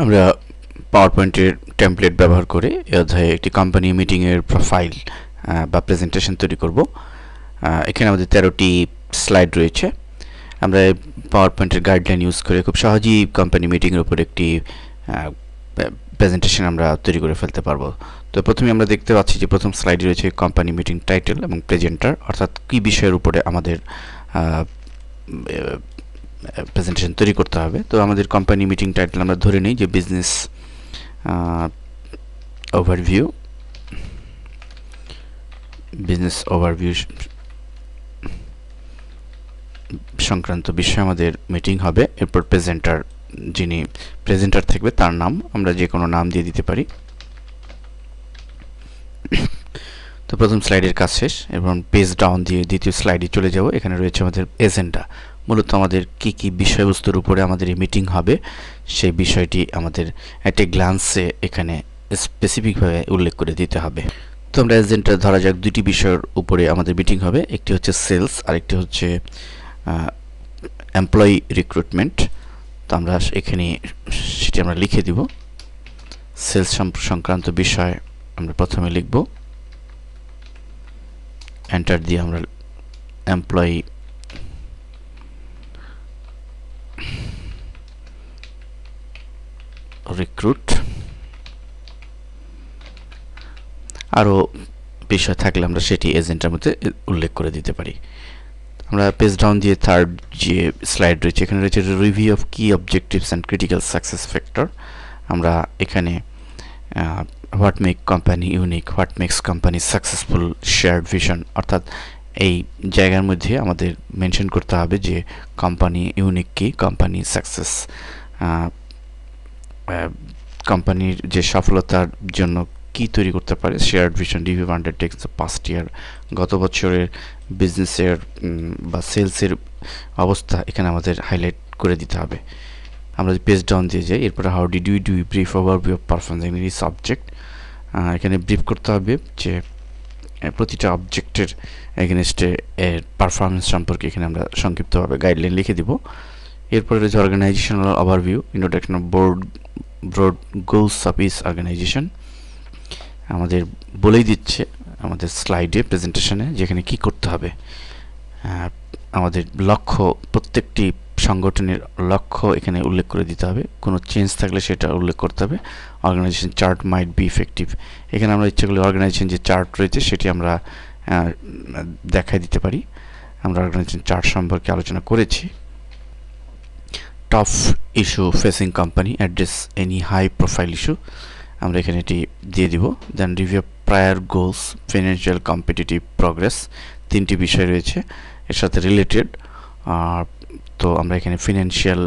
আমরা পাওয়ারপয়েন্টের টেমপ্লেট ব্যবহার করে এই অধ্যায়ে একটি কোম্পানি মিটিংয়ের প্রোফাইল বা প্রেজেন্টেশন তৈরি করব। এখানে আমাদের 13টি স্লাইড রয়েছে। আমরা পাওয়ারপয়েন্টের গাইডলাইন ইউজ করে খুব সহজেই কোম্পানি মিটিংয়ের উপর একটি প্রেজেন্টেশন আমরা তৈরি করে ফেলতে পারবো। তো প্রথমে আমরা দেখতে পাচ্ছি যে প্রথম স্লাইডে রয়েছে কোম্পানি মিটিং টাইটেল এবং প্রেজেন্টার, অর্থাৎ কী বিষয়ের উপরে আমাদের প্রেজেন্টেশন তৈরি করতে হবে। তো আমাদের কোম্পানি মিটিং টাইটেল আমরা ধরে নিই যে বিজনেস ওভারভিউ সংক্রান্ত বিষয়ে আমাদের মিটিং হবে। এরপর যিনি প্রেজেন্টার থাকবে তার নাম আমরা যে কোনো নাম দিয়ে দিতে পারি। তো প্রথম স্লাইডের কাজ শেষ এবং পেজ ডাউন দিয়ে দ্বিতীয় স্লাইডে চলে যাব। এখানে রয়েছে আমাদের এজেন্ডা, মূলত আমাদের কি কি বিষয়বস্তুর উপরে আমাদের এই মিটিং হবে সেই বিষয়টি আমাদের একটা গ্ল্যান্সে এখানে স্পেসিফিকভাবে উল্লেখ করে দিতে হবে। তো আমরা এজেন্ডা ধরা যাক দুটি বিষয়ের উপরে আমাদের মিটিং হবে, একটি হচ্ছে সেলস আর একটি হচ্ছে এমপ্লয়ি রিক্রুটমেন্ট। তো আমরা এখানে সেটি আমরা লিখে দিব। সেলস সংক্রান্ত বিষয় আমরা প্রথমে লিখব, এন্টার দিয়ে আমরা এমপ্লয়ি রিক্রুট, আরও বিষয় থাকলে আমরা সেটি এজেন্ডার মধ্যে উল্লেখ করে দিতে পারি। আমরা পেজ ডাউন দিয়ে থার্ড যে স্লাইড রয়েছে এখানে রয়েছে review of key objectives and critical success factor. আমরা এখানে what make company unique, what makes company successful, shared vision, অর্থাৎ এই জায়গার মধ্যে আমাদের মেনশন করতে হবে যে কোম্পানি ইউনিক কি, কোম্পানি সাকসেস, কোম্পানির যে সফলতার জন্য কি তৈরি করতে পারে, shared vision, review undertakes the past year, গত বছরের বিজনেসের বা সেলসের অবস্থা এখানে আমাদের হাইলাইট করে দিতে হবে। আমরা পেজ ডাউন দিয়ে যাই, এরপরে how did you do brief overview of performance in এই সাবজেক্ট। এখানে ব্রিফ করতে হবে যে প্রতিটা অবজেক্টের এগেনস্টে এর পারফরমেন্স সম্পর্কে এখানে আমরা সংক্ষিপ্তভাবে গাইডলাইন লিখে দিব। এরপরে রয়েছে organizational overview, introduction of broad goals of each organization. আমাদের বলেই দিচ্ছে আমাদের স্লাইডে প্রেজেন্টেশনে যেখানে কি করতে হবে। আমাদের লক্ষ্য, প্রত্যেকটি সংগঠনের লক্ষ্য এখানে উল্লেখ করে দিতে হবে, কোনো চেঞ্জ থাকলে সেটা উল্লেখ করতে হবে। Organization chart might be effective, এখানে আমরা ইচ্ছে করলে অর্গানাইজেশন যে চার্ট রয়েছে সেটি আমরা দেখাই দিতে পারি। আমরা অর্গানাইজেশন চার্ট সম্পর্কে আলোচনা করেছি। Top issue facing company, address any high profile issue, আমরা এখানে এটি দিয়ে দিব। Then review prior goals, financial competitive progress, তিনটি বিষয় রয়েছে এর সাথে রিলেটেড। তো আমরা এখানে ফিনান্সিয়াল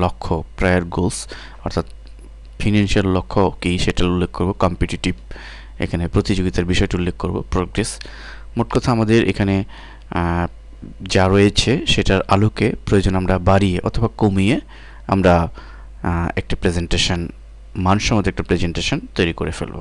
লক্ষ্য, প্রায়ার গোলস অর্থাৎ ফিনান্সিয়াল লক্ষ্য কী সেটা উল্লেখ করব, কম্পিটিটিভ এখানে প্রতিযোগিতার বিষয়টি উল্লেখ করব, প্রোগ্রেস। মোট কথা আমাদের এখানে যা রয়েছে সেটার আলোকে প্রয়োজন আমরা বাড়িয়ে অথবা কমিয়ে আমরা একটা প্রেজেন্টেশন, মানসম্মত একটা প্রেজেন্টেশন তৈরি করে ফেলব।